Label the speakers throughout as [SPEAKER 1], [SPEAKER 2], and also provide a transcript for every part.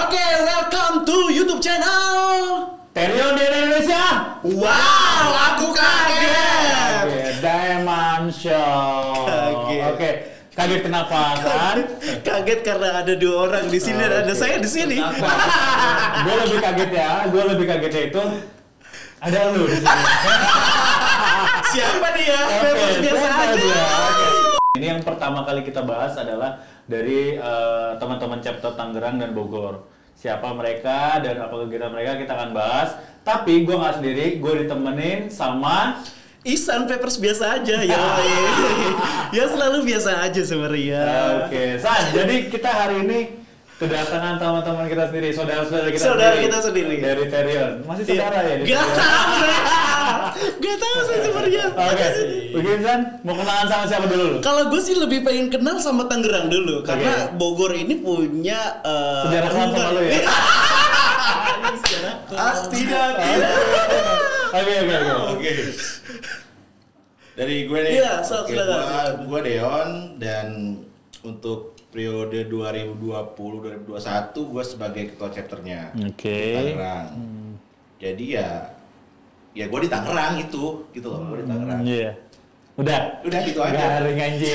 [SPEAKER 1] Oke, welcome to YouTube channel
[SPEAKER 2] Terion di Indonesia.
[SPEAKER 1] Wow, aku kaget.
[SPEAKER 2] Diamond Show. Oke, kaget kenapa kan?
[SPEAKER 1] Kaget karena ada dua orang di sini dan ada saya di sini.
[SPEAKER 2] Gue lebih kaget ya. Gue lebih kagetnya itu ada lu di sini.
[SPEAKER 1] Siapa dia? Biasa aja.
[SPEAKER 2] Ini yang pertama kali kita bahas adalah dari teman-teman chapter Tangerang dan Bogor. Siapa mereka dan apa kegiatan mereka kita akan bahas. Tapi gue nggak sendiri, gue ditemenin sama
[SPEAKER 1] Ihsan Papers biasa aja ya. Ya selalu biasa aja sebenarnya.
[SPEAKER 2] Oke, San. Jadi kita hari ini kedatangan teman-teman kita sendiri, saudara-saudara kita
[SPEAKER 1] sendiri
[SPEAKER 2] dari Terion. Masih saudara ya?
[SPEAKER 1] Gak tahu saya. Gak tahu saya sebenarnya.
[SPEAKER 2] Oke. Begini San, mau kenalan sama siapa dulu?
[SPEAKER 1] Kalau gue sih lebih pengen kenal sama Tangerang dulu, karena Bogor ini punya
[SPEAKER 2] sejarah kelam sama lu ya?
[SPEAKER 1] Tidak.
[SPEAKER 2] Oke.
[SPEAKER 3] Dari gue nih.
[SPEAKER 1] Iya, silakan.
[SPEAKER 3] Gue Deon dan untuk periode 2020-2021 gue sebagai ketua chapternya.
[SPEAKER 2] Oke.
[SPEAKER 3] Tangerang. Jadi ya gue di Tangerang itu, gitu loh, gue di Tangerang.
[SPEAKER 2] Iya. Udah
[SPEAKER 3] gitu aja.
[SPEAKER 2] Garing anjing.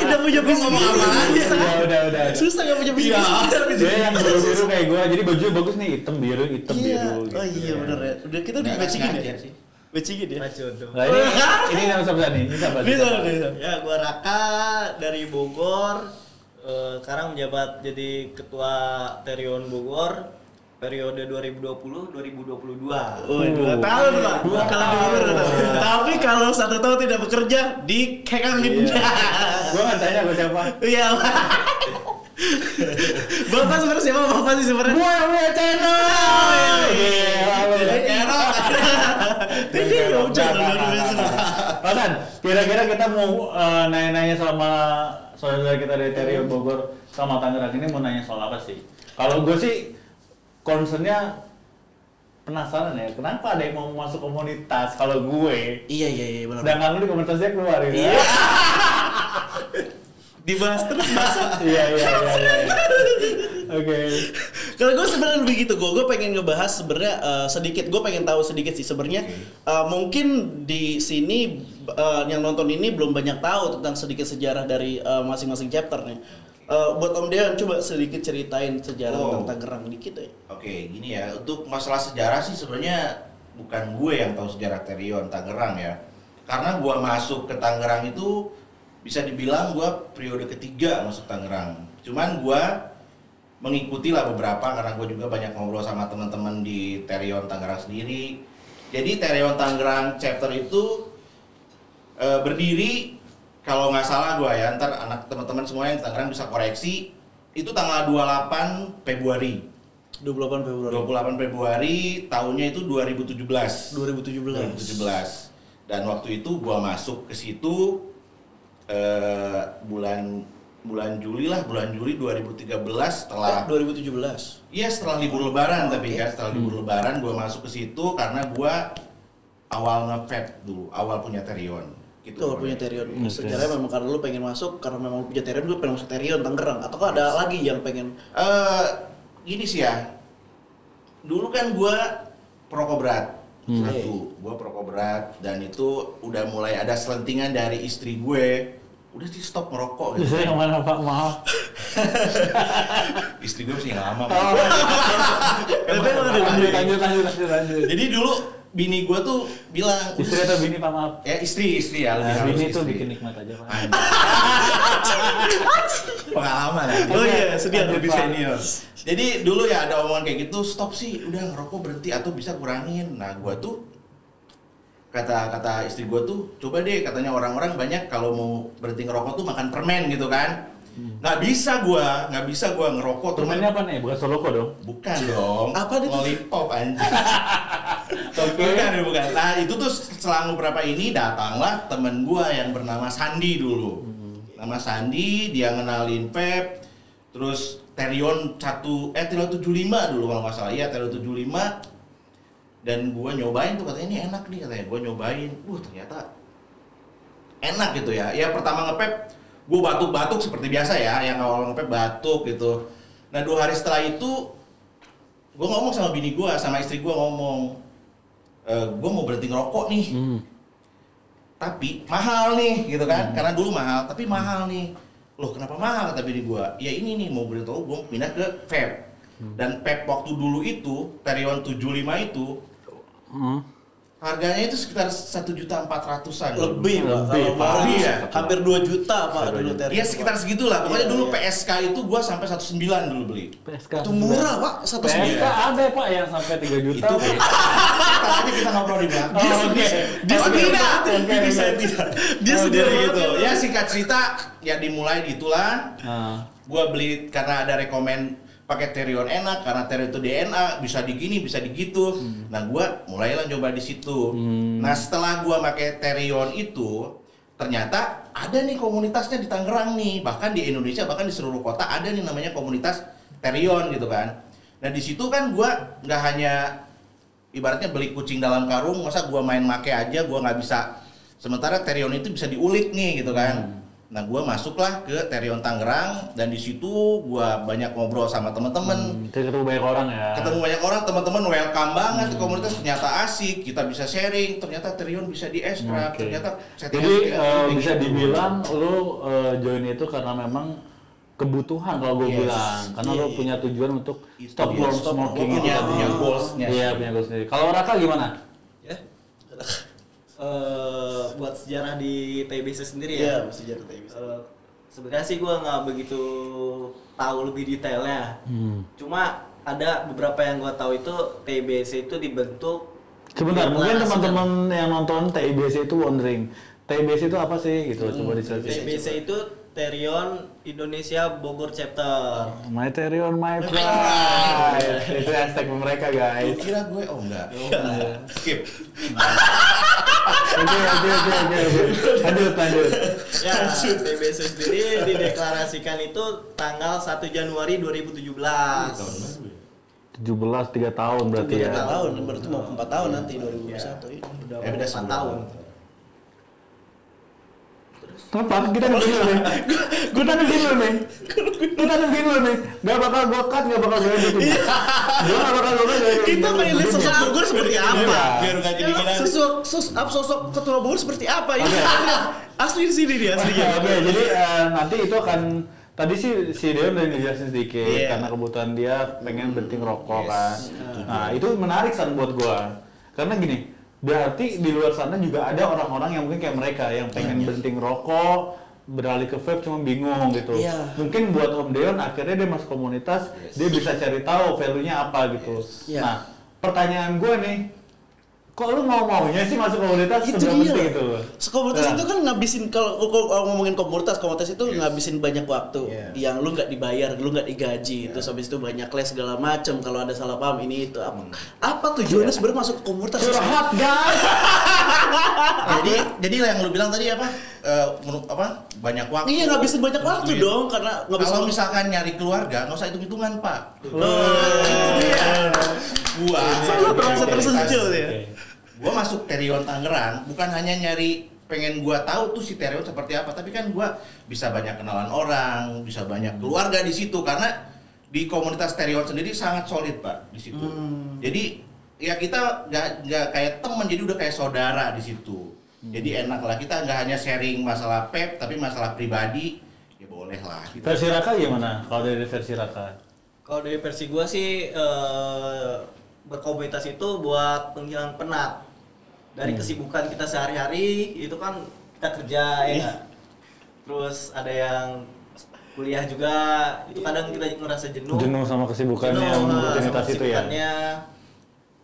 [SPEAKER 1] Tidak punya visi misi.
[SPEAKER 2] Udah.
[SPEAKER 1] Susah nggak punya visi misi.
[SPEAKER 2] Dia yang biru-biru kayak gue, jadi bajunya bagus nih, hitam biru.
[SPEAKER 1] Oh iya benar ya. Udah kita udah matchingin ya. Matchingin ya.
[SPEAKER 2] Nah ini nama siapa nih? Ini siapa?
[SPEAKER 4] Ya, gua Raka dari Bogor. Sekarang menjabat jadi ketua Terion Bogor periode 2020-2022.
[SPEAKER 1] Oh, 2 tahun Pak. Kalau Bogor 2 tahun. Tapi kalau 1 tahun tidak bekerja dikekangin.
[SPEAKER 2] Gua nggak tanya gua siapa.
[SPEAKER 1] Iya. Bapak sebenarnya siapa? Bapak sih sebenarnya.
[SPEAKER 2] Gua yang punya channel. Pasan, kira-kira kita mau nanya-nanya sama saudara kita dari Terion Bogor sama Tangerang ini mau nanya soal apa sih? Kalau gue sih concernnya penasaran ya, kenapa ada yang mau masuk komunitas? Kalau gue,
[SPEAKER 1] iya benar.
[SPEAKER 2] sedangkan lu di komunitasnya keluar ya.
[SPEAKER 1] Iya. Dibahas terus masa.
[SPEAKER 2] Iya. Oke.
[SPEAKER 1] Kalau gue sebenarnya lebih gitu, gue pengen ngebahas sebenarnya sedikit, gue pengen tahu sedikit sih sebenarnya. Mungkin di sini yang nonton ini belum banyak tahu tentang sedikit sejarah dari masing-masing chapter nih. Buat Om Deon coba sedikit ceritain sejarah tentang Tangerang dikit ya.
[SPEAKER 3] Oke, gini ya, untuk masalah sejarah sih sebenarnya bukan gue yang tahu sejarah Terion Tangerang ya. Karena gue masuk ke Tangerang itu bisa dibilang gue periode ketiga masuk Tangerang. Cuman gue mengikuti lah beberapa karena gue juga banyak ngobrol sama teman-teman di Terion Tangerang sendiri. Jadi Terion Tangerang chapter itu berdiri, kalau nggak salah gue ya, ntar anak teman-teman semua yang di Tangerang bisa koreksi, itu tanggal 28 Februari. 28 Februari tahunnya itu 2017. Dan waktu itu gue masuk ke situ bulan Juli 2013 setelah
[SPEAKER 1] 2017.
[SPEAKER 3] Iya, setelah libur lebaran. Tapi kan setelah libur lebaran gue masuk ke situ karena gue awal nge-vape dulu, awal punya Terion gitu.
[SPEAKER 1] Kalau punya Terion, sejarahnya memang karena lu pengen masuk, karena memang punya Terion, lu pengen masuk Terion Tangerang, atau ada lagi yang pengen?
[SPEAKER 3] Gini sih ya, dulu kan gue perokok berat. Gue perokok berat dan itu udah mulai ada selentingan dari istri gue, udah sih stop merokok gitu.
[SPEAKER 2] Istri yang mana Pak? Maaf.
[SPEAKER 3] Istri gue masih lama.
[SPEAKER 2] Lanjut.
[SPEAKER 3] Jadi dulu bini gue tuh bilang,
[SPEAKER 2] istri atau bini Pak? Maaf.
[SPEAKER 3] Ya istri ya, lebih halus.
[SPEAKER 2] Bini itu
[SPEAKER 3] istri.
[SPEAKER 2] bikin nikmat aja Pak.
[SPEAKER 3] Pengalaman ya.
[SPEAKER 1] Oh iya, sedia
[SPEAKER 3] lebih senior. Jadi dulu ya ada omongan kayak gitu, stop sih, udah ngerokok berhenti atau bisa kurangin. Nah gue tuh kata istri gue tuh, coba deh, katanya orang-orang banyak kalau mau berhenti ngerokok tuh makan permen gitu kan. Nggak bisa gue ngerokok.
[SPEAKER 2] Permennya apa nih? Bukan Soloko dong?
[SPEAKER 3] Bukan dong.
[SPEAKER 1] Apa itu?
[SPEAKER 3] Lollipop anjing. Bukan. Nah itu tuh selang beberapa ini datanglah temen gue yang bernama Sandi dulu. Nama Sandi, dia ngenalin vape, terus Terion 75 dulu kalau nggak salah. Iya, Terion 75. Dan gue nyobain tuh, katanya ini enak nih, katanya. Gue nyobain, ternyata enak gitu ya. Ya pertama nge-vape, gue batuk-batuk seperti biasa ya, yang awal nge-vape batuk gitu. Nah 2 hari setelah itu gue ngomong sama bini gue, sama istri gue ngomong, gue mau berhenti ngerokok nih. Tapi mahal nih gitu kan, karena dulu mahal, tapi mahal nih. Loh kenapa mahal kata bini gue? Ya ini nih mau berhenti gue pindah ke vape. Dan vape waktu dulu itu, Terion 75 itu harganya itu sekitar 1.400.000-an.
[SPEAKER 1] Lebih Pak, kalau baru
[SPEAKER 3] ya.
[SPEAKER 1] hampir 2 juta Pak dulu Terion.
[SPEAKER 3] Iya sekitar segitulah. Pokoknya dulu PSK itu gua sampai 1.9 dulu beli.
[SPEAKER 2] PSK.
[SPEAKER 1] Itu murah Pak, 1,9.
[SPEAKER 2] PSK ada Pak yang sampai 3 juta.
[SPEAKER 3] Itu aja kita ngobrol di belakang.
[SPEAKER 1] Dia sendiri, ini saya tidak. Dia sendiri gitu.
[SPEAKER 3] Ya singkat cerita, ya dimulai gitulah. Gua beli karena ada rekomen pakai Terion enak, karena Terion itu DNA, bisa digini, bisa digitu. Nah gua mulailah coba di situ. Nah setelah gua pakai Terion itu, ternyata ada nih komunitasnya di Tangerang nih, bahkan di Indonesia, bahkan di seluruh kota ada nih namanya komunitas Terion gitu kan. Nah di situ kan gua nggak hanya ibaratnya beli kucing dalam karung, masa gua main make aja, gua nggak bisa. Sementara Terion itu bisa diulik nih gitu kan. Nah, gua masuklah ke Terion Tangerang dan di situ gua banyak ngobrol sama teman-teman.
[SPEAKER 2] Ketemu banyak orang ya.
[SPEAKER 3] Ketemu banyak orang, teman-teman welcome banget ke komunitas, ternyata asik, kita bisa sharing, ternyata Terion bisa di-extract, ternyata
[SPEAKER 2] jadi bisa dibilang lu join itu karena memang kebutuhan kalau gue bilang, karena lu punya tujuan untuk stop smoking,
[SPEAKER 3] punya goals-nya.
[SPEAKER 2] Iya, punya goals sendiri. Kalau Raka gimana?
[SPEAKER 4] Ya. Buat sejarah di TBC sendiri ya.
[SPEAKER 1] Iya, sejarah TBC.
[SPEAKER 4] Sebenarnya sih gue nggak begitu tahu lebih detailnya. Cuma ada beberapa yang gue tahu itu TBC itu dibentuk.
[SPEAKER 2] Sebentar, mungkin teman-teman yang nonton TBC itu wondering, TBC itu apa sih? Gitu, coba dijelasin.
[SPEAKER 4] TBC itu Terion Indonesia Bogor Chapter.
[SPEAKER 2] My Terion, my pride. Itu hashtag mereka guys.
[SPEAKER 3] Lu kira gue enggak. Skip.
[SPEAKER 2] Oke. Lanjut.
[SPEAKER 4] Ya, TBC sendiri dideklarasikan itu tanggal 1 Januari 2017.
[SPEAKER 2] 17 3 tahun berarti ya.
[SPEAKER 1] 3 tahun, berarti mau 4 tahun nanti 2021 ini.
[SPEAKER 4] Udah
[SPEAKER 3] beda
[SPEAKER 4] 4 tahun.
[SPEAKER 2] Apa? Kita begini nih. Gue tanam gini nih. Gak bakal gue cut, gak bakal gue edit. Gue gak bakal gue edit.
[SPEAKER 1] Kita pengen lihat sosok Bogor seperti apa?
[SPEAKER 3] Biar gak jadi
[SPEAKER 1] Sosok ketua Bogor seperti apa? Ini asli di sini dia aslinya.
[SPEAKER 2] Oke, jadi nanti itu akan tadi si Deon udah ngejelasin sedikit karena kebutuhan dia pengen berhenti ngerokok kan. Nah, itu menarik kan buat gua. Karena gini, berarti di luar sana juga ada orang-orang yang mungkin kayak mereka yang pengen berhenti ngerokok, beralih ke vape cuma bingung gitu. Mungkin buat Om Deon akhirnya dia masuk komunitas, dia bisa cari tahu value-nya apa gitu. Nah, pertanyaan gua nih, kok lu mau-maunya sih masuk komunitas
[SPEAKER 1] Itu
[SPEAKER 2] seberapa
[SPEAKER 1] dia.
[SPEAKER 2] penting itu?
[SPEAKER 1] Komunitas itu kan ngabisin, kalau ngomongin komunitas itu ngabisin banyak waktu yang lu nggak dibayar, lu nggak digaji, terus habis itu banyak les segala macem. Kalau ada salah paham ini itu apa tujuannya sebenarnya masuk ke komunitas?
[SPEAKER 2] Curhat guys.
[SPEAKER 3] jadi yang lu bilang tadi apa? Banyak waktu.
[SPEAKER 1] Iya, ngabisin banyak waktu dong, karena
[SPEAKER 3] kalau misalkan nyari keluarga nggak usah hitung-hitungan Pak. Gua
[SPEAKER 1] sangat merasa tersentuh ya.
[SPEAKER 3] Gua masuk Terion Tangerang bukan hanya nyari pengen gua tahu tuh si Terion seperti apa, tapi kan gua bisa banyak kenalan orang, bisa banyak keluarga di situ karena di komunitas Terion sendiri sangat solid Pak di situ. Jadi ya kita nggak kayak teman, jadi udah kayak saudara di situ. Jadi enak lah, kita nggak hanya sharing masalah pep tapi masalah pribadi ya boleh lah. Gitu.
[SPEAKER 2] Versi Raka gimana? Kalau dari versi Raka?
[SPEAKER 4] Kalau dari versi gua sih berkomunitas itu buat penghilang penat dari kesibukan kita sehari-hari. Itu kan kita kerja ya nggak? Terus ada yang kuliah juga, itu kadang kita ngerasa jenuh
[SPEAKER 2] Sama kesibukannya yang rutinitas itu ya?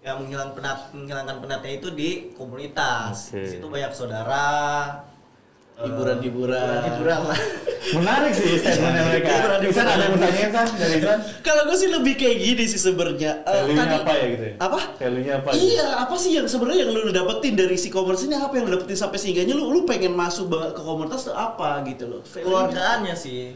[SPEAKER 4] Ya menghilangkan penatnya itu di komunitas. Di situ banyak saudara,
[SPEAKER 1] hiburan
[SPEAKER 4] lah.
[SPEAKER 2] Menarik sih statementnya mereka. Isan ada yang bertanya kan dari Isan?
[SPEAKER 1] Kalau gue sih lebih kayak gini sih sebenarnya.
[SPEAKER 2] Value-nya apa ya gitu ya?
[SPEAKER 1] Apa?
[SPEAKER 2] Value-nya apa?
[SPEAKER 1] Iya, apa sih yang sebenarnya yang lu dapetin dari si komunitas ini? Apa yang lu dapetin sampai sehingganya lu pengen masuk ke komunitas tuh apa gitu loh?
[SPEAKER 4] Keluargaannya sih.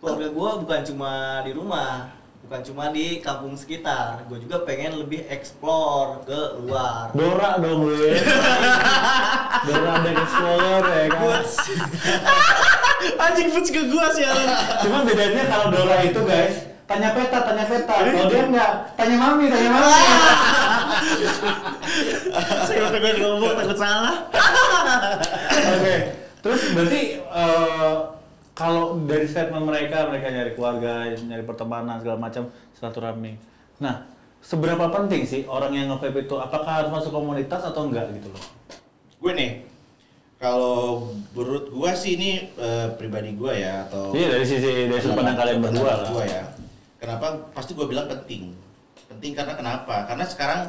[SPEAKER 4] Keluarga gue bukan cuma di rumah, bukan cuma di kampung sekitar. Gue juga pengen lebih explore ke luar.
[SPEAKER 2] Dora dong gue. Dora dan explorer ya kan.
[SPEAKER 1] Anjing puts ke gua sih.
[SPEAKER 2] Cuma bedanya kalau Dora itu guys, tanya peta. Kalau dia enggak, tanya mami.
[SPEAKER 1] Saya pengen ngomong takut salah.
[SPEAKER 2] Oke. Terus berarti kalau dari statement mereka nyari keluarga, nyari pertemanan segala macam, silaturahmi. Nah, seberapa penting sih orang yang nge-vape itu? Apakah harus masuk komunitas atau enggak gitu loh?
[SPEAKER 3] Gue nih, kalau menurut gue sih ini pribadi gue ya atau
[SPEAKER 2] Iya dari sudut pandang kalian berdua lah.
[SPEAKER 3] Gue ya. Kenapa? Pasti gue bilang penting. Penting karena kenapa? Karena sekarang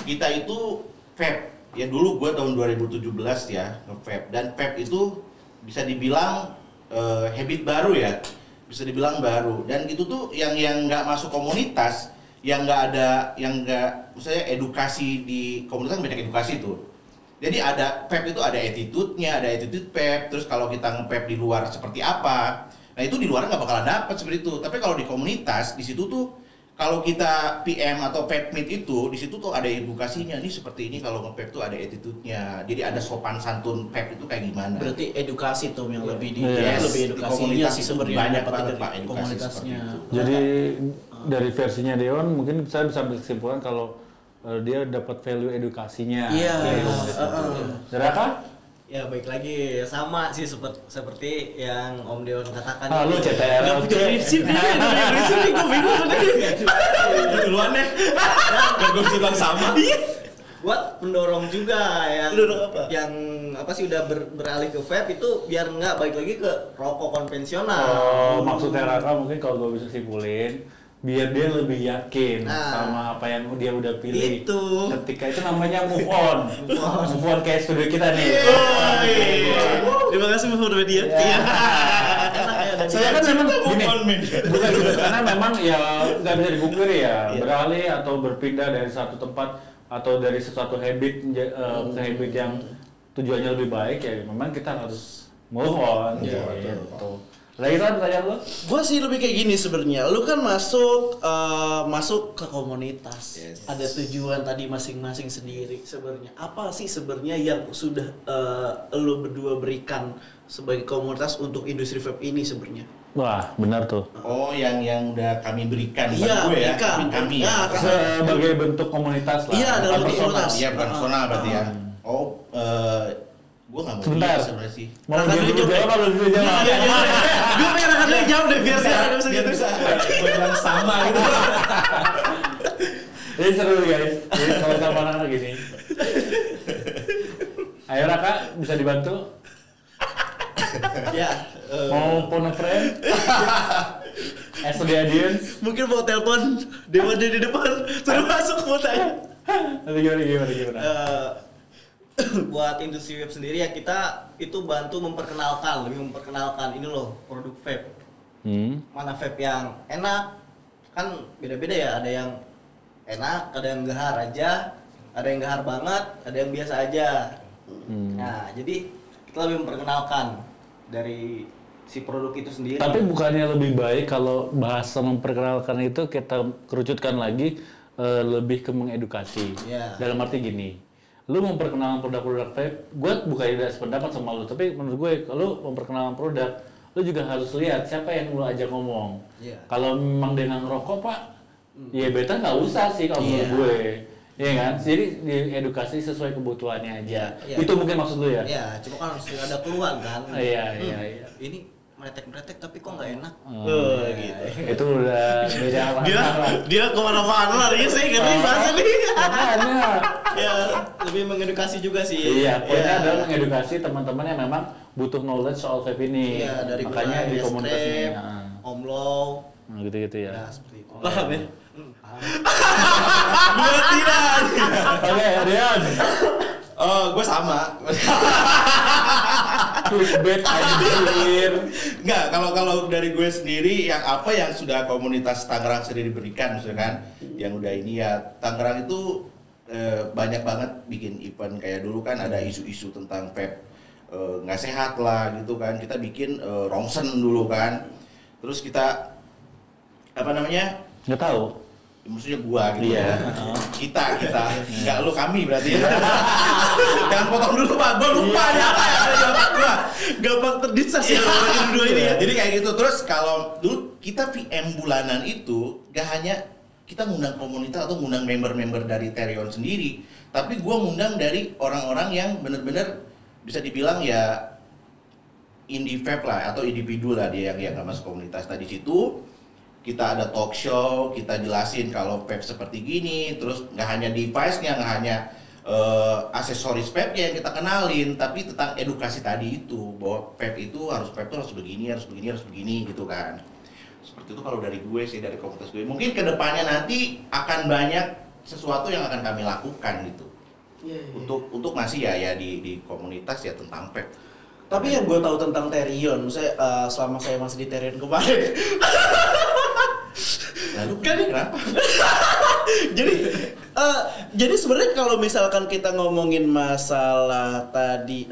[SPEAKER 3] kita itu vape. Ya dulu gue tahun 2017 ya nge-vape dan vape itu bisa dibilang habit baru ya. Bisa dibilang baru dan itu tuh yang nggak masuk komunitas, yang misalnya edukasi di komunitas banyak edukasi tuh. Jadi ada vape itu ada attitude-nya, ada attitude vape. Terus kalau kita nge-vape di luar seperti apa, nah itu di luar nggak bakalan dapet seperti itu. Tapi kalau di komunitas di situ tuh kalau kita PM atau vape meet itu di situ tuh ada edukasinya. Ini seperti ini kalau nge-vape tuh ada attitude-nya. Jadi ada sopan santun vape itu kayak gimana.
[SPEAKER 1] Berarti edukasi tuh yang lebih
[SPEAKER 3] Yes,
[SPEAKER 1] lebih
[SPEAKER 3] di
[SPEAKER 1] edukasinya
[SPEAKER 3] komunitas
[SPEAKER 1] sih
[SPEAKER 3] itu
[SPEAKER 1] sebenarnya
[SPEAKER 3] banyak
[SPEAKER 1] dapat
[SPEAKER 3] banget,
[SPEAKER 1] dari
[SPEAKER 3] Pak, edukasi
[SPEAKER 1] komunitasnya.
[SPEAKER 3] seperti itu.
[SPEAKER 2] Jadi dari versinya Deon mungkin saya bisa ambil kesimpulan kalau dia dapat value edukasinya.
[SPEAKER 1] Iya.
[SPEAKER 2] dari komunitas itu. Dari Raka?
[SPEAKER 4] Ya baik lagi sama sih seperti yang Om Deon katakan.
[SPEAKER 2] Lu CTR.
[SPEAKER 1] Gak punya prinsip nih, gue bingung
[SPEAKER 4] duluan deh.
[SPEAKER 3] Gak gue bisa bilang sama.
[SPEAKER 4] Buat mendorong juga
[SPEAKER 1] Mendorong apa?
[SPEAKER 4] yang apa sih udah beralih ke vape itu biar nggak balik lagi ke rokok konvensional.
[SPEAKER 2] Oh, maksudnya Raka mungkin kalau gue bisa simpulin biar dia lebih yakin sama apa yang dia udah pilih.
[SPEAKER 4] Itu.
[SPEAKER 2] Ketika itu namanya move on. Move on kayak studio kita nih.
[SPEAKER 1] Terima kasih Move Media. Iya.
[SPEAKER 2] Saya kan memang gini, bukan gitu, karena memang ya nggak bisa dipungkiri ya beralih atau berpindah dari satu tempat atau dari sesuatu habit ke habit yang tujuannya lebih baik ya memang kita harus move on gitu. Lagi kan pertanyaan lo?
[SPEAKER 1] Gue sih lebih kayak gini sebenarnya. Lu kan masuk ke komunitas.
[SPEAKER 3] Yes.
[SPEAKER 1] Ada tujuan tadi masing-masing sendiri sebenarnya. Apa sih sebenarnya yang sudah lu berdua berikan sebagai komunitas untuk industri vape ini sebenarnya?
[SPEAKER 2] Wah, benar tuh.
[SPEAKER 3] Oh, yang udah kami berikan
[SPEAKER 1] Iya,
[SPEAKER 3] gue ya.
[SPEAKER 1] berikan.
[SPEAKER 3] Kami
[SPEAKER 1] Ya,
[SPEAKER 3] ya.
[SPEAKER 2] Sebagai bentuk komunitas lah.
[SPEAKER 1] Iya, dalam bentuk
[SPEAKER 3] Personal,
[SPEAKER 1] komunitas.
[SPEAKER 3] iya personal berarti ya. Oh, gue nggak mau
[SPEAKER 2] Sebentar.
[SPEAKER 3] bilang sebenarnya sih.
[SPEAKER 2] Mau dia dulu jawab atau dulu jawab?
[SPEAKER 1] Gue pengen akan dia jawab deh biar saya bisa
[SPEAKER 3] Biar
[SPEAKER 1] gitu.
[SPEAKER 3] bisa gue bilang sama gitu.
[SPEAKER 2] Jadi seru guys. Jadi kalau sama anak gini. Ayo Raka, bisa dibantu?
[SPEAKER 4] Ya.
[SPEAKER 2] Mau phone a friend? As the audience?
[SPEAKER 1] Mungkin mau telepon Dewa di depan suruh masuk mau tanya.
[SPEAKER 2] Nanti gimana?
[SPEAKER 4] Buat industri vape sendiri ya kita itu bantu lebih memperkenalkan ini loh produk vape. Mana vape yang enak kan beda-beda ya, ada yang enak, ada yang gahar aja, ada yang gahar banget, ada yang biasa aja. Nah jadi kita lebih memperkenalkan dari si produk itu sendiri.
[SPEAKER 2] Tapi bukannya lebih baik kalau bahasa memperkenalkan itu kita kerucutkan lagi lebih ke mengedukasi.
[SPEAKER 4] Iya.
[SPEAKER 2] Dalam arti gini, lu memperkenalkan produk-produk vape, gue bukan tidak sependapat sama lu, tapi menurut gue kalau memperkenalkan produk, lu juga harus lihat siapa yang lu ajak ngomong.
[SPEAKER 4] Iya.
[SPEAKER 2] Kalau memang dia nggak ngerokok pak, ya beta nggak usah sih kalau menurut gue. Iya kan? Jadi diedukasi sesuai kebutuhannya aja.
[SPEAKER 4] Iya.
[SPEAKER 2] Itu mungkin maksud lu ya?
[SPEAKER 4] Ya, cuma kan harus ada keluhan kan.
[SPEAKER 2] Iya.
[SPEAKER 4] Ini meretek tapi kok nggak enak.
[SPEAKER 1] Gitu.
[SPEAKER 2] Itu udah beda lah.
[SPEAKER 1] Dia kemana-mana larinya saya ngerti bahasa nih.
[SPEAKER 2] Makanya.
[SPEAKER 4] Ya, lebih mengedukasi juga sih.
[SPEAKER 2] Iya, poinnya adalah mengedukasi teman-teman yang memang butuh knowledge soal vape ini.
[SPEAKER 4] Iya, dari
[SPEAKER 2] makanya di
[SPEAKER 4] mulai
[SPEAKER 2] komunitas ini.
[SPEAKER 4] strap,
[SPEAKER 2] Nah,
[SPEAKER 4] Omlow.
[SPEAKER 2] gitu-gitu ya.
[SPEAKER 4] Ya, seperti itu.
[SPEAKER 1] Paham ya?
[SPEAKER 3] Gue tidak.
[SPEAKER 2] Oke, Rian.
[SPEAKER 3] Oh, gue sama.
[SPEAKER 2] Clickbait anjir.
[SPEAKER 3] Enggak, kalau dari gue sendiri yang apa yang sudah komunitas Tangerang sendiri berikan misalkan yang udah ini ya Tangerang itu banyak banget bikin event kayak dulu kan ada isu-isu tentang vape nggak sehat lah gitu kan, kita bikin rongsen dulu kan, terus kita apa namanya
[SPEAKER 2] Nggak tahu.
[SPEAKER 3] maksudnya gua gitu
[SPEAKER 2] Iya.
[SPEAKER 3] ya. Kita enggak lu kami berarti ya. Jangan potong dulu Pak, gua lupa ya ada jawaban gua.
[SPEAKER 1] Gampang terdisas ya orang dua ini ya.
[SPEAKER 3] Jadi kayak gitu terus kalau dulu kita VM bulanan itu gak hanya kita ngundang komunitas atau ngundang member-member dari Terion sendiri, tapi gue ngundang dari orang-orang yang bener-bener bisa dibilang ya indie vape lah atau individu lah, dia yang gak masuk komunitas. Tadi situ kita ada talk show, kita jelasin kalau vape seperti gini, terus nggak hanya device-nya, nggak hanya aksesoris vape-nya yang kita kenalin, tapi tentang edukasi tadi itu, bahwa vape itu harus begini, harus begini gitu kan. Seperti itu kalau dari gue sih, dari komunitas gue. Mungkin kedepannya nanti akan banyak sesuatu yang akan kami lakukan gitu. Untuk masih ya di komunitas ya tentang vape.
[SPEAKER 1] Tapi yang gue tahu tentang Terion, misalnya selama saya masih di Terion kemarin.
[SPEAKER 3] Lalu
[SPEAKER 1] Kan-
[SPEAKER 3] kenapa?
[SPEAKER 1] Jadi sebenarnya kalau misalkan kita ngomongin masalah tadi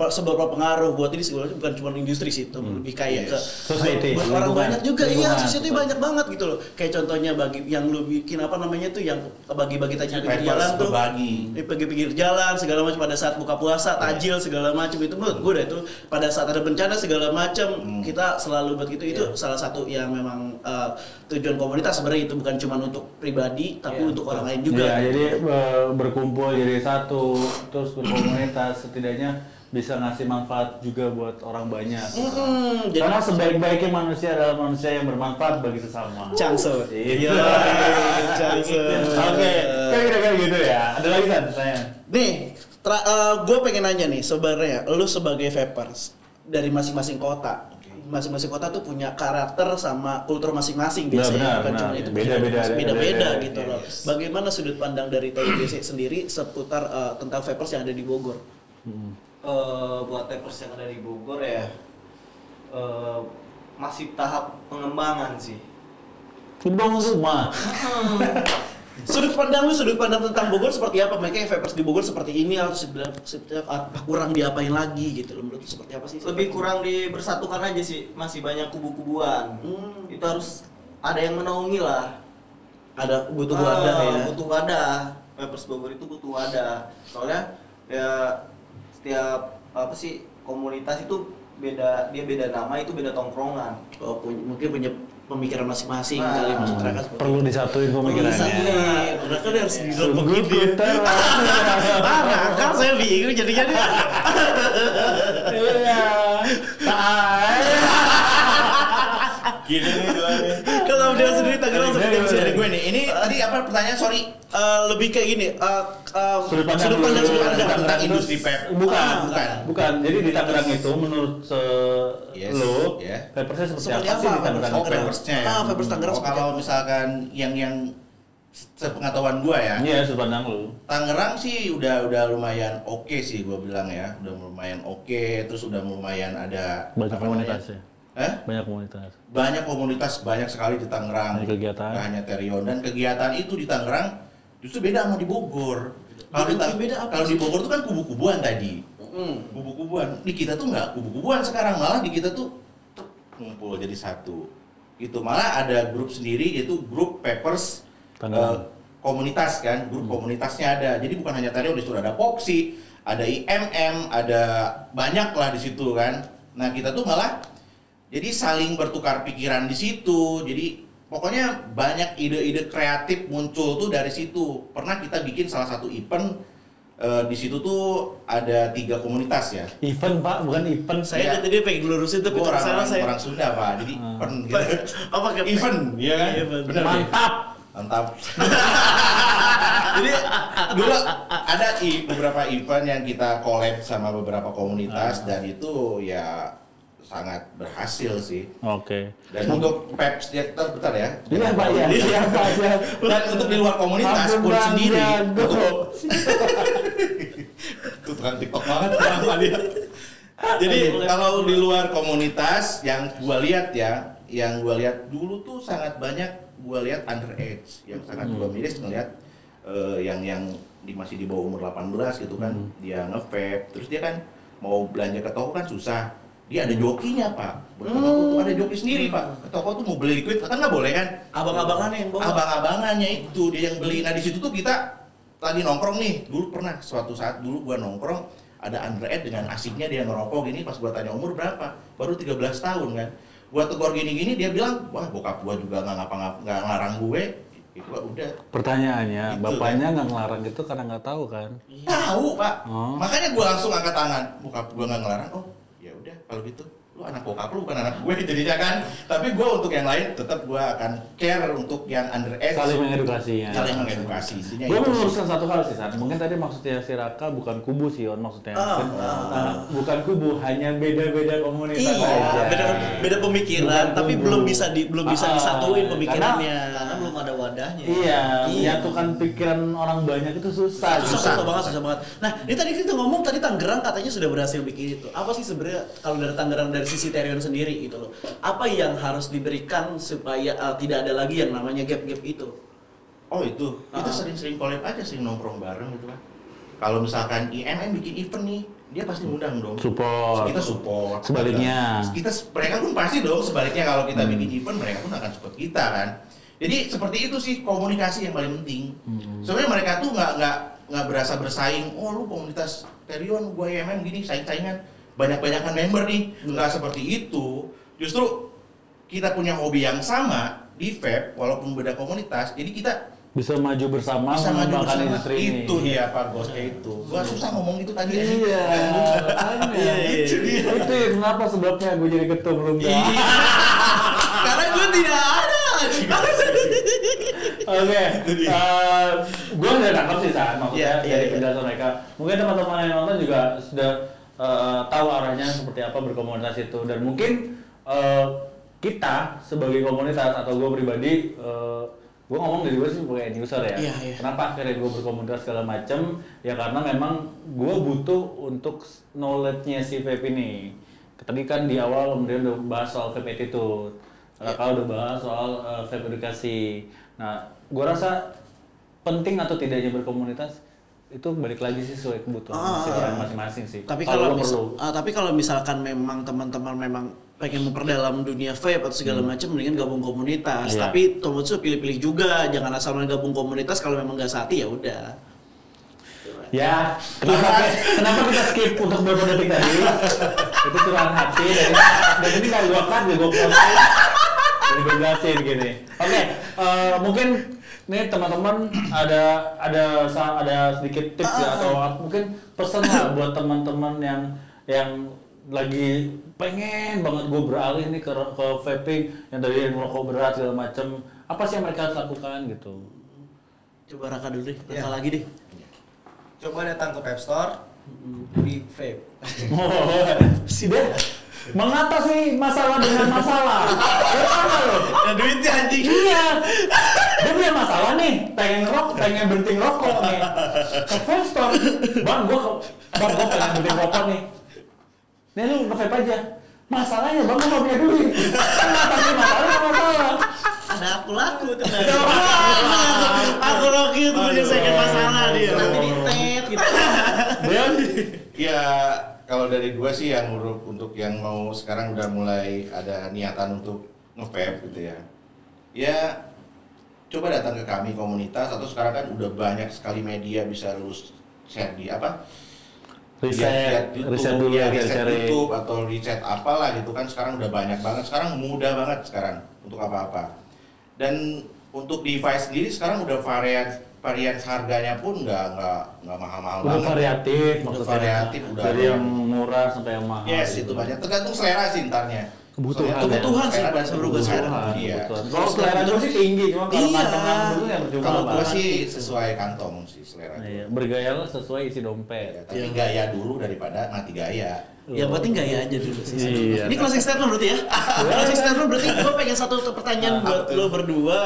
[SPEAKER 1] seberapa pengaruh buat ini sebenarnya bukan cuma industri sih, itu lebih kayak ke
[SPEAKER 2] Society,
[SPEAKER 1] buat orang
[SPEAKER 2] lingkungan.
[SPEAKER 1] banyak juga. Iya,
[SPEAKER 2] Lingkungan,
[SPEAKER 1] society
[SPEAKER 2] betul.
[SPEAKER 1] banyak banget gitu loh. Kayak contohnya bagi yang lu bikin apa namanya tuh yang bagi-bagi tajil pinggir
[SPEAKER 3] Vapers
[SPEAKER 1] jalan tuh.
[SPEAKER 3] berbagi.
[SPEAKER 1] Di pinggir jalan segala macam pada saat buka puasa, tajil segala macam itu menurut gue itu pada saat ada bencana segala macam kita selalu buat itu salah satu yang memang tujuan komunitas sebenarnya, itu bukan cuma untuk pribadi tapi untuk orang lain juga.
[SPEAKER 2] Ya, jadi berkumpul jadi satu, terus berkomunitas, setidaknya bisa ngasih manfaat juga buat orang banyak.
[SPEAKER 1] Jadi
[SPEAKER 2] Karena sebaik-baiknya manusia adalah manusia yang bermanfaat bagi sesama.
[SPEAKER 1] Changso.
[SPEAKER 2] Iya.
[SPEAKER 1] Changso.
[SPEAKER 2] Oke, kira-kira gitu ya. Ada lagi kan pertanyaan?
[SPEAKER 1] Nih, gue pengen nanya nih, sebenarnya lu sebagai vapers dari masing-masing kota. Masing-masing kota tuh punya karakter sama kultur masing-masing biasanya, bukan cuma itu beda-beda gitu loh. Bagaimana sudut pandang dari TIBC sendiri seputar tentang vapers yang ada di Bogor?
[SPEAKER 4] Buat vapers yang ada di Bogor ya masih tahap pengembangan sih.
[SPEAKER 2] Bangun rumah.
[SPEAKER 1] Sudut pandang tentang Bogor seperti apa? Makanya vapers di Bogor seperti ini, harus kurang diapain lagi gitu loh, menurut lu seperti apa sih?
[SPEAKER 4] Lebih kurang dibersatukan aja sih, masih banyak kubu-kubuan. Itu harus ada yang menaungi lah.
[SPEAKER 1] Ada butuh wadah ya.
[SPEAKER 4] Butuh wadah. Vapers Bogor itu butuh wadah. Soalnya ya setiap komunitas itu beda nama, itu beda tongkrongan.
[SPEAKER 1] Oh, mungkin punya pemikiran masing-masing
[SPEAKER 4] Nah,
[SPEAKER 1] kali maksud Raka seperti
[SPEAKER 2] Perlu disatuin pemikirannya.
[SPEAKER 1] Raka harus
[SPEAKER 2] Sungguh
[SPEAKER 1] dirobokin dia.
[SPEAKER 2] putar.
[SPEAKER 1] Raka saya bingung jadinya dia.
[SPEAKER 2] Iya.
[SPEAKER 3] Gini nih doanya.
[SPEAKER 1] Kalau dia sendiri Tangerang seperti apa sih?
[SPEAKER 3] Dari gue nih, ini tadi apa pertanyaan? Sorry.
[SPEAKER 1] Lebih kayak gini,
[SPEAKER 2] Sudut pandang
[SPEAKER 3] Sudut pandang
[SPEAKER 2] Tangerang
[SPEAKER 3] tentang
[SPEAKER 2] itu-
[SPEAKER 3] industri vape.
[SPEAKER 2] Bukan. Jadi di Tangerang itu menurut
[SPEAKER 3] Yes,
[SPEAKER 2] lo,
[SPEAKER 3] yeah.
[SPEAKER 2] vapersnya seperti
[SPEAKER 1] Seperti
[SPEAKER 2] apa sih
[SPEAKER 1] apa?
[SPEAKER 2] di Tangerang?
[SPEAKER 3] Oh,
[SPEAKER 2] itu?
[SPEAKER 3] vapersnya ya.
[SPEAKER 1] Vapers Tangerang
[SPEAKER 3] Oh,
[SPEAKER 1] seperti
[SPEAKER 3] kalau
[SPEAKER 1] apa?
[SPEAKER 3] misalkan yang sepengetahuan gua ya.
[SPEAKER 2] Iya, sudut pandang lo.
[SPEAKER 3] Tangerang sih udah lumayan oke sih gua bilang ya. Udah lumayan oke, terus udah lumayan ada
[SPEAKER 2] Banyak
[SPEAKER 3] apa
[SPEAKER 2] komunitas
[SPEAKER 3] namanya?
[SPEAKER 2] ya. Banyak komunitas.
[SPEAKER 3] Banyak komunitas, banyak sekali di Tangerang.
[SPEAKER 2] Banyak kegiatan.
[SPEAKER 3] Nggak hanya Terion, dan kegiatan itu di Tangerang justru beda sama di Bogor. Kalau di
[SPEAKER 1] Beda apa
[SPEAKER 3] kalau
[SPEAKER 1] sih?
[SPEAKER 3] di Bogor tuh kan kubu-kubuan tadi. Kubu-kubuan. Di kita tuh nggak kubu-kubuan sekarang, malah di kita tuh ngumpul jadi satu. Itu malah ada grup sendiri, yaitu grup Vapers
[SPEAKER 2] Tangerang.
[SPEAKER 3] komunitas kan, grup komunitasnya ada. Jadi bukan hanya Terion, di situ ada Poxy, ada IMM, ada banyak lah di situ kan. Nah kita tuh malah jadi saling bertukar pikiran di situ. Jadi pokoknya banyak ide-ide kreatif muncul tuh dari situ. Pernah kita bikin salah satu event di situ tuh ada 3 komunitas ya.
[SPEAKER 2] Event Pak, bukan event.
[SPEAKER 1] Saya tadi pengen lurusin tapi
[SPEAKER 3] Gua
[SPEAKER 1] terserah saya.
[SPEAKER 3] orang Sunda Pak, jadi event gitu.
[SPEAKER 1] Apa kayak
[SPEAKER 3] Event, iya kan?
[SPEAKER 1] Event.
[SPEAKER 3] Bener deh.
[SPEAKER 2] Mantap.
[SPEAKER 3] Mantap. Jadi dulu ada beberapa event yang kita collab sama beberapa komunitas dan itu ya sangat berhasil sih.
[SPEAKER 2] Oke.
[SPEAKER 3] Dan untuk vape sekitar bentar ya.
[SPEAKER 2] Ini apa ya? Ini apa ya?
[SPEAKER 3] Dan untuk di luar komunitas pun
[SPEAKER 2] Abang
[SPEAKER 3] sendiri
[SPEAKER 2] jago.
[SPEAKER 3] untuk itu tukang TikTok banget kenapa dia. Jadi kalau di luar komunitas yang gua lihat ya, yang gua lihat dulu tuh sangat banyak gua lihat underage yang sangat gua miris ngelihat yang masih di bawah umur 18 gitu kan, dia nge-vape, terus dia kan mau belanja ke toko kan susah. Dia ada jokinya Pak, buat ke toko tuh ada joki sendiri Pak. Ke toko tuh mau beli liquid kan nggak boleh kan?
[SPEAKER 1] Abang-abangannya yang bawa.
[SPEAKER 3] Abang-abangannya itu dia yang beli. Nah di situ tuh kita lagi nongkrong nih. Dulu pernah suatu saat dulu gua nongkrong ada underage dengan asiknya dia ngerokok gini. Pas gua tanya umur berapa, baru 13 tahun kan. gua tegur gini-gini, dia bilang, wah bokap gua juga nggak ngelarang gue. Itu udah.
[SPEAKER 2] Pertanyaannya,
[SPEAKER 3] Gitu,
[SPEAKER 2] bapaknya nggak ngelarang itu karena nggak tahu kan?
[SPEAKER 3] Tahu Pak.
[SPEAKER 2] Oh.
[SPEAKER 3] Makanya gua langsung angkat tangan. Bokap gua nggak ngelarang. Oh ya udah kalau gitu. Lu anak bokap lu bukan anak gue jadinya kan. Tapi gue untuk yang lain tetap gue akan care untuk yang under age.
[SPEAKER 2] Saling mengedukasi ya.
[SPEAKER 3] Saling mengedukasi. Intinya
[SPEAKER 2] Gue
[SPEAKER 3] itu sih.
[SPEAKER 2] meluruskan satu hal sih, San. Mungkin tadi maksudnya si Raka bukan kubu sih, On maksudnya. Bukan kubu, hanya beda-beda komunitas
[SPEAKER 1] Iya,
[SPEAKER 2] aja.
[SPEAKER 1] beda pemikiran,
[SPEAKER 2] Bukan
[SPEAKER 1] tapi
[SPEAKER 2] kubu.
[SPEAKER 1] belum bisa disatuin pemikirannya.
[SPEAKER 4] Karena belum ada wadahnya.
[SPEAKER 2] Iya, menyatukan pikiran orang banyak itu susah.
[SPEAKER 1] Susah banget. Nah, ini tadi kita ngomong tadi Tangerang katanya sudah berhasil bikin itu. Apa sih sebenarnya kalau dari Tangerang dari sisi Terion sendiri gitu loh? Apa yang harus diberikan supaya tidak ada lagi yang namanya gap-gap itu?
[SPEAKER 3] Oh itu, kita sering-sering collab aja, sering nongkrong bareng gitu kan. Kalau misalkan IMM bikin event nih, dia pasti ngundang dong.
[SPEAKER 2] Support.
[SPEAKER 3] Kita support.
[SPEAKER 2] Sebaliknya.
[SPEAKER 3] Mereka pun pasti dong sebaliknya kalau kita bikin event, mereka pun akan support kita kan. Jadi seperti itu sih komunikasi yang paling penting. Sebenarnya mereka tuh nggak berasa bersaing. Oh lu komunitas Terion, gua IMM gini saing-saingan. Banyak-banyakan member nih, nggak seperti itu. Justru kita punya hobi yang sama di vape, walaupun beda komunitas, jadi kita
[SPEAKER 2] Bisa maju bersama
[SPEAKER 3] bisa maju
[SPEAKER 2] mengembangkan
[SPEAKER 3] bersama.
[SPEAKER 2] industri ini.
[SPEAKER 3] Itu dia Pak Bos, kayak itu. Gua susah ngomong itu tadi.
[SPEAKER 2] Iya,
[SPEAKER 3] Itu dia.
[SPEAKER 2] Itu ya kenapa sebabnya gue jadi ketua belum dah.
[SPEAKER 1] Karena gue tidak ada.
[SPEAKER 2] Oke, gue udah nangkep sih saat maksudnya
[SPEAKER 1] Iya,
[SPEAKER 2] dari
[SPEAKER 1] iya.
[SPEAKER 2] penjelasan mereka. Mungkin teman-teman yang nonton juga sudah tahu arahnya seperti apa berkomunitas itu, dan mungkin kita sebagai komunitas atau gue pribadi, gue ngomong dari gue sih sebagai end user ya.
[SPEAKER 1] Iya, iya.
[SPEAKER 2] Kenapa akhirnya gue berkomunitas segala macem? Ya karena memang gue butuh untuk knowledge-nya si vape ini. Tadi kan di awal kemudian udah bahas soal vape attitude. Raka udah bahas soal vape edukasi. Nah, gue rasa penting atau tidaknya berkomunitas itu balik lagi sih sesuai kebutuhan si orang masing-masing sih.
[SPEAKER 1] Tapi
[SPEAKER 2] Kalau
[SPEAKER 1] kalau misalkan memang teman-teman memang pengen memperdalam dunia vape atau segala macam, mendingan gabung komunitas.
[SPEAKER 2] Iya.
[SPEAKER 1] Tapi Tomotsu pilih-pilih juga, jangan asal main gabung komunitas kalau memang nggak sehati ya udah.
[SPEAKER 2] ya, kenapa kita skip untuk beberapa detik tadi? Itu curahan hati dan ini kalau gue cut, gue close. Jadi gue jelasin gini. Oke, mungkin nih teman-teman ada sedikit tips ya atau mungkin pesan lah buat teman-teman yang lagi pengen banget gue beralih nih ke vaping yang dari merokok berat segala macem. Apa sih yang mereka harus lakukan gitu?
[SPEAKER 1] Coba Raka dulu deh, Raka
[SPEAKER 4] Iya.
[SPEAKER 1] lagi deh.
[SPEAKER 4] Coba datang ke Vape Store, beli vape.
[SPEAKER 2] Si dia mengatasi masalah dengan masalah. Apa lo?
[SPEAKER 1] Ada duitnya anjing.
[SPEAKER 2] Iya. Dia punya masalah nih, pengen berhenti ngerokok nih. Ke vape store. Bang, gua pengen berhenti ngerokok nih. Nih lu nge-vape aja. Masalahnya bang, gua nggak punya duit. Mengatasi masalah.
[SPEAKER 4] Ada aku laku tuh.
[SPEAKER 1] Aku Rocky itu menyelesaikan masalah dia.
[SPEAKER 4] Nanti di tet gitu.
[SPEAKER 2] Dia
[SPEAKER 3] Ya kalau dari gua sih yang untuk yang mau sekarang udah mulai ada niatan untuk nge-vape gitu ya. Ya coba datang ke kami komunitas, atau sekarang kan udah banyak sekali media bisa lu share di apa?
[SPEAKER 2] riset dulu
[SPEAKER 3] ya,
[SPEAKER 2] ya,
[SPEAKER 3] riset
[SPEAKER 2] cari.
[SPEAKER 3] YouTube atau riset apalah gitu kan, sekarang udah banyak banget. Sekarang mudah banget sekarang untuk apa-apa. Dan untuk device sendiri sekarang udah varian harganya pun nggak mahal-mahal
[SPEAKER 2] Udah
[SPEAKER 3] banget.
[SPEAKER 2] variatif,
[SPEAKER 3] Udah
[SPEAKER 2] maksudnya.
[SPEAKER 3] variatif, udah
[SPEAKER 2] Dari
[SPEAKER 3] ada.
[SPEAKER 2] yang murah sampai yang mahal.
[SPEAKER 3] Yes,
[SPEAKER 2] gitu.
[SPEAKER 3] itu banyak. Tergantung selera sih ntarnya.
[SPEAKER 2] Kebutuhan,
[SPEAKER 1] Kebutuhan sih,
[SPEAKER 3] Selera dan
[SPEAKER 1] Pak, berubah
[SPEAKER 3] kebutuhan.
[SPEAKER 1] selera.
[SPEAKER 3] Iya.
[SPEAKER 2] Kalau selera gue sih tinggi, cuma kalau
[SPEAKER 1] Iya.
[SPEAKER 2] kantong dulu ya percuma
[SPEAKER 3] Kalau gua
[SPEAKER 2] banget.
[SPEAKER 3] sih sesuai kantong sih selera.
[SPEAKER 2] Iya, bergaya lah sesuai isi
[SPEAKER 3] Ya,
[SPEAKER 2] dompet.
[SPEAKER 3] tapi gaya dulu daripada mati gaya.
[SPEAKER 1] Yang penting gaya aja dulu sih.
[SPEAKER 2] Iya.
[SPEAKER 1] Ini closing statement berarti ya? Closing statement berarti gue pengen satu pertanyaan buat
[SPEAKER 3] betul.
[SPEAKER 1] lo berdua.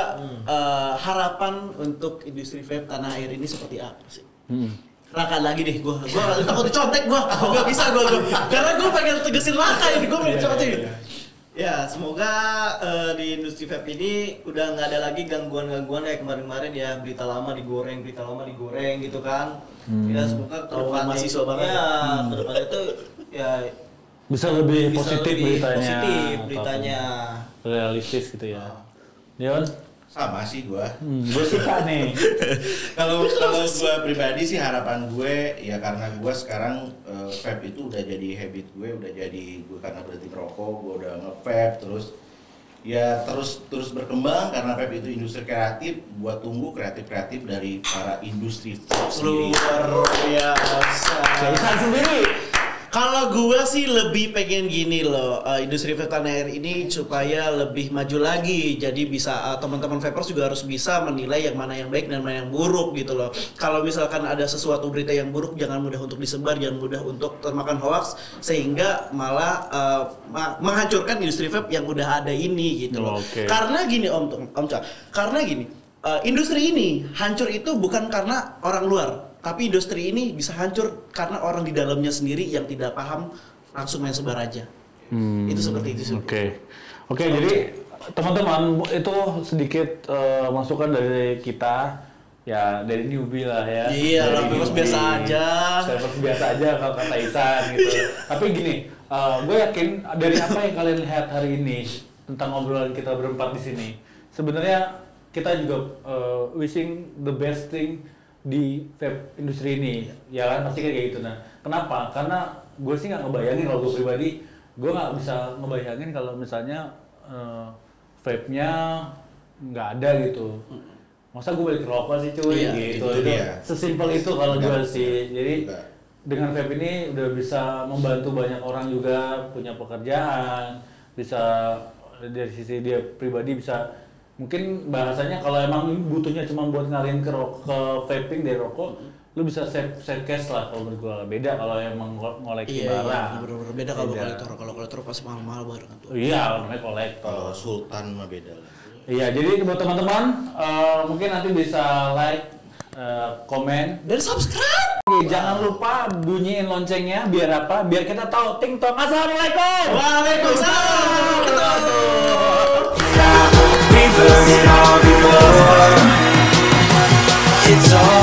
[SPEAKER 1] Harapan untuk industri vape tanah air ini seperti apa sih? Raka lagi deh, gue takut dicontek gue, gak bisa gue, karena gue pengen tegesin Raka ini, gue pengen dicontek.
[SPEAKER 4] Ya, semoga di industri vape ini udah nggak ada lagi gangguan-gangguan kayak kemarin-kemarin ya, berita lama digoreng gitu kan. Ya semoga ke
[SPEAKER 1] Oh,
[SPEAKER 4] depannya
[SPEAKER 1] mahasiswa banget
[SPEAKER 4] ya, ke depannya itu ya
[SPEAKER 2] Bisa lebih
[SPEAKER 4] bisa
[SPEAKER 2] positif
[SPEAKER 4] lebih
[SPEAKER 2] beritanya.
[SPEAKER 4] positif
[SPEAKER 2] atau
[SPEAKER 4] beritanya.
[SPEAKER 2] realistis gitu ya. Dion,
[SPEAKER 3] Sama sih gua.
[SPEAKER 2] Gue suka nih.
[SPEAKER 3] Kalau gua pribadi sih harapan gue ya karena gua sekarang vape itu udah jadi habit gue, udah jadi gue karena berhenti merokok, gua udah nge-vape terus berkembang karena vape itu industri kreatif. Gua tunggu kreatif dari para industri vape sendiri.
[SPEAKER 1] Luar biasa.
[SPEAKER 2] Bisa sendiri.
[SPEAKER 1] Kalau gua sih lebih pengen gini loh, industri vape tanah air ini supaya lebih maju lagi. Jadi bisa teman-teman vapers juga harus bisa menilai yang mana yang baik dan mana yang buruk gitu loh. Kalau misalkan ada sesuatu berita yang buruk, jangan mudah untuk disebar, jangan mudah untuk termakan hoax sehingga malah menghancurkan industri vape yang udah ada ini gitu loh.
[SPEAKER 2] Oke.
[SPEAKER 1] Karena gini Om Ca, karena gini, industri ini hancur itu bukan karena orang luar. Tapi industri ini bisa hancur karena orang di dalamnya sendiri yang tidak paham langsung main sebar aja. Itu seperti itu sih.
[SPEAKER 2] Oke, jadi teman-teman itu sedikit masukan dari kita ya, dari newbie lah ya.
[SPEAKER 1] Iya,
[SPEAKER 2] Vapers
[SPEAKER 1] biasa aja.
[SPEAKER 2] Vapers biasa aja kalau kata Isan gitu. Tapi gini, gue yakin dari apa yang kalian lihat hari ini tentang obrolan kita berempat di sini, sebenarnya kita juga wishing the best thing di vape industri ini, ya kan, pasti kayak gitu. Nah, kenapa? Karena gue sih nggak ngebayangin, kalau gue pribadi, gue nggak bisa ngebayangin kalau misalnya vape-nya nggak ada gitu. Masa gue balik rokok sih cuy, gitu. Itu sesimpel itu kalau gue sih. Jadi dengan vape ini udah bisa membantu banyak orang juga punya pekerjaan, bisa dari sisi dia pribadi bisa. Mungkin bahasanya kalau emang butuhnya cuma buat ngalihin ke vaping dari rokok, lu bisa save cash lah kalau menurut gua. Beda kalau emang ngoleksi barang.
[SPEAKER 1] Iya, bener-bener beda kalau kolektor. Kalau kolektor pasti mahal-mahal barang tuh.
[SPEAKER 2] Iya, namanya kolektor.
[SPEAKER 3] Kalau Sultan mah beda lah.
[SPEAKER 2] Iya, jadi buat teman-teman mungkin nanti bisa like, komen,
[SPEAKER 1] Dan subscribe.
[SPEAKER 2] jangan lupa bunyiin loncengnya biar apa? Biar kita tahu ting tong. Assalamualaikum.
[SPEAKER 1] Waalaikumsalam.
[SPEAKER 5] We've heard it all before. It's all